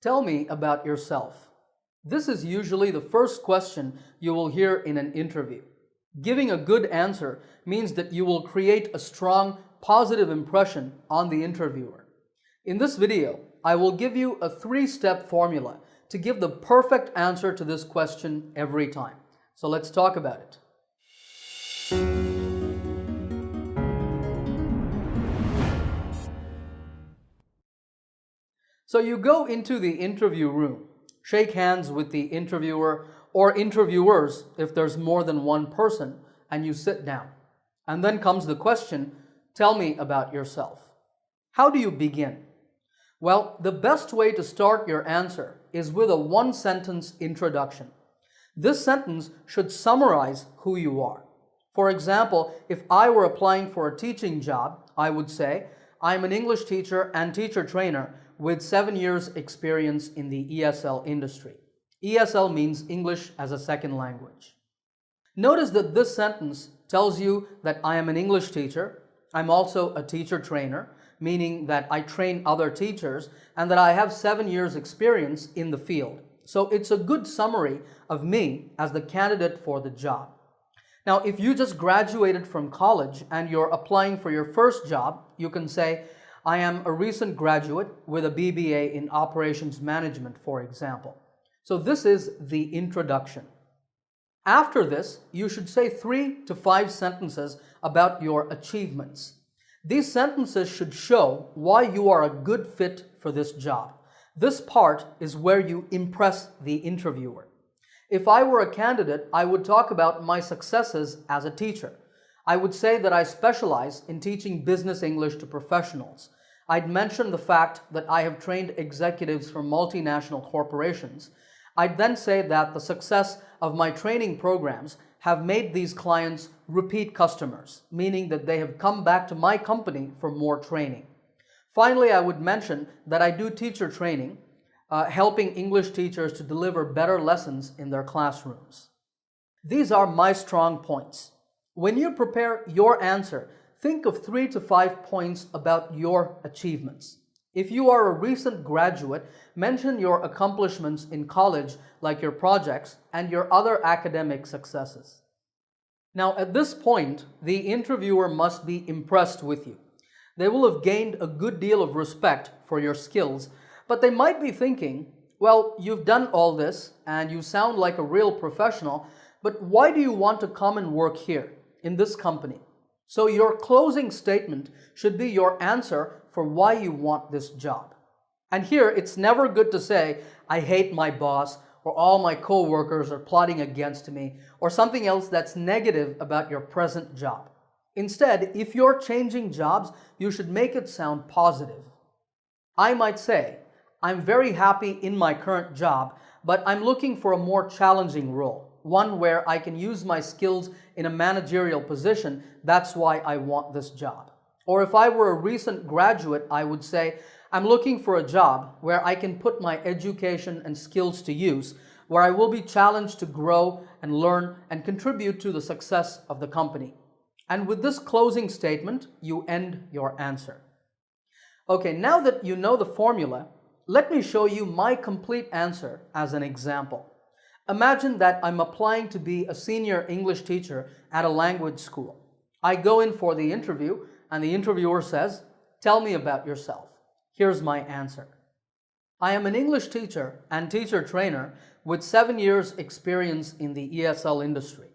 Tell me about yourself. This is usually the first question you will hear in an interview. Giving a good answer means that you will create a strong, positive impression on the interviewer. In this video, I will give you a 3-step formula to give the perfect answer to this question every time. So let's talk about it. So you go into the interview room, shake hands with the interviewer or interviewers if there's more than one person, and you sit down. And then comes the question, tell me about yourself. How do you begin? Well, the best way to start your answer is with a one-sentence introduction. This sentence should summarize who you are. For example, if I were applying for a teaching job, I would say, I'm an English teacher and teacher trainer with 7 years experience in the ESL industry. ESL means English as a second language. Notice that this sentence tells you that I am an English teacher. I'm also a teacher trainer, meaning that I train other teachers, and that I have 7 years experience in the field. So it's a good summary of me as the candidate for the job. Now, if you just graduated from college and you're applying for your first job, you can say, I am a recent graduate with a BBA in Operations Management, for example. So this is the introduction. After this, you should say 3 to 5 sentences about your achievements. These sentences should show why you are a good fit for this job. This part is where you impress the interviewer. If I were a candidate, I would talk about my successes as a teacher. I would say that I specialize in teaching business English to professionals. I'd mention the fact that I have trained executives from multinational corporations. I'd then say that the success of my training programs have made these clients repeat customers, meaning that they have come back to my company for more training. Finally, I would mention that I do teacher training, helping English teachers to deliver better lessons in their classrooms. These are my strong points. When you prepare your answer, think of 3 to 5 points about your achievements. If you are a recent graduate, mention your accomplishments in college, like your projects, and your other academic successes. Now, at this point, the interviewer must be impressed with you. They will have gained a good deal of respect for your skills, but they might be thinking, well, you've done all this, and you sound like a real professional, but why do you want to come and work here, in this company? So your closing statement should be your answer for why you want this job. And here, it's never good to say, I hate my boss, or all my co-workers are plotting against me, or something else that's negative about your present job. Instead, if you're changing jobs, you should make it sound positive. I might say, I'm very happy in my current job, but I'm looking for a more challenging role, one where I can use my skills in a managerial position. That's why I want this job. Or if I were a recent graduate, I would say, I'm looking for a job where I can put my education and skills to use, where I will be challenged to grow and learn and contribute to the success of the company. And with this closing statement, you end your answer. Okay, now that you know the formula, let me show you my complete answer as an example. Imagine that I'm applying to be a senior English teacher at a language school. I go in for the interview, and the interviewer says, tell me about yourself. Here's my answer. I am an English teacher and teacher trainer with 7 years experience in the ESL industry.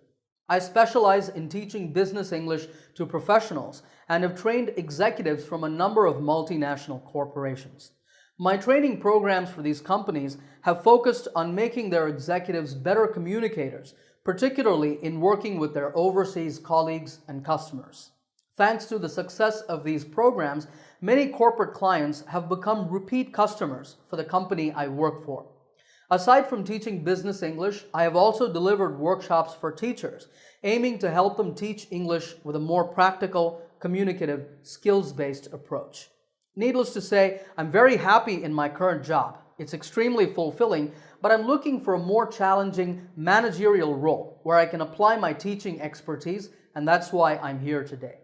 I specialize in teaching business English to professionals and have trained executives from a number of multinational corporations. My training programs for these companies have focused on making their executives better communicators, particularly in working with their overseas colleagues and customers. Thanks to the success of these programs, many corporate clients have become repeat customers for the company I work for. Aside from teaching business English, I have also delivered workshops for teachers, aiming to help them teach English with a more practical, communicative, skills-based approach. Needless to say, I'm very happy in my current job. It's extremely fulfilling, but I'm looking for a more challenging managerial role where I can apply my teaching expertise, and that's why I'm here today.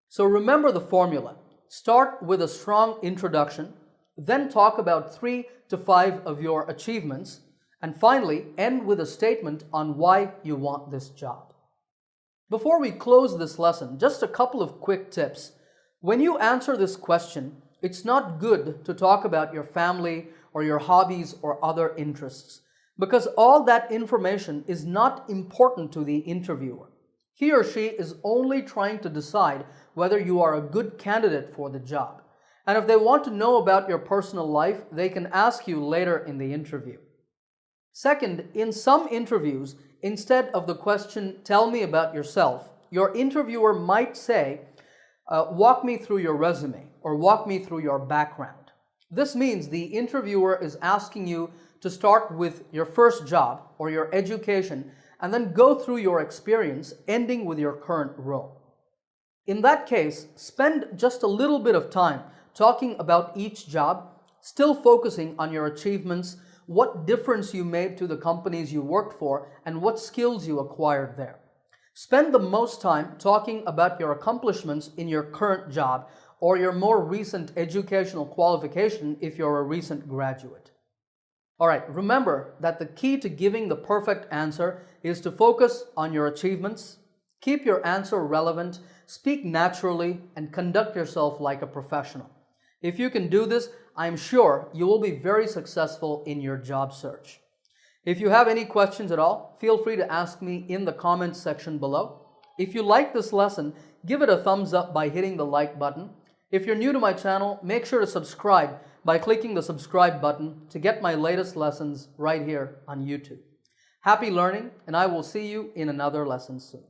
So remember the formula. Start with a strong introduction, Then talk about 3 to 5 of your achievements. And finally, end with a statement on why you want this job. Before we close this lesson, just a couple of quick tips. When you answer this question, it's not good to talk about your family or your hobbies or other interests, because all that information is not important to the interviewer. He or she is only trying to decide whether you are a good candidate for the job. And if they want to know about your personal life, they can ask you later in the interview. Second, in some interviews, instead of the question, "Tell me about yourself," your interviewer might say, "Walk me through your resume," or "Walk me through your background." This means the interviewer is asking you to start with your first job or your education and then go through your experience, ending with your current role. In that case, spend just a little bit of time talking about each job, still focusing on your achievements, what difference you made to the companies you worked for, and what skills you acquired there. Spend the most time talking about your accomplishments in your current job or your more recent educational qualification if you're a recent graduate. All right, remember that the key to giving the perfect answer is to focus on your achievements, keep your answer relevant, speak naturally, and conduct yourself like a professional. If you can do this, I'm sure you will be very successful in your job search. If you have any questions at all, feel free to ask me in the comments section below. If you like this lesson, give it a thumbs up by hitting the like button. If you're new to my channel, make sure to subscribe by clicking the subscribe button to get my latest lessons right here on YouTube. Happy learning, and I will see you in another lesson soon.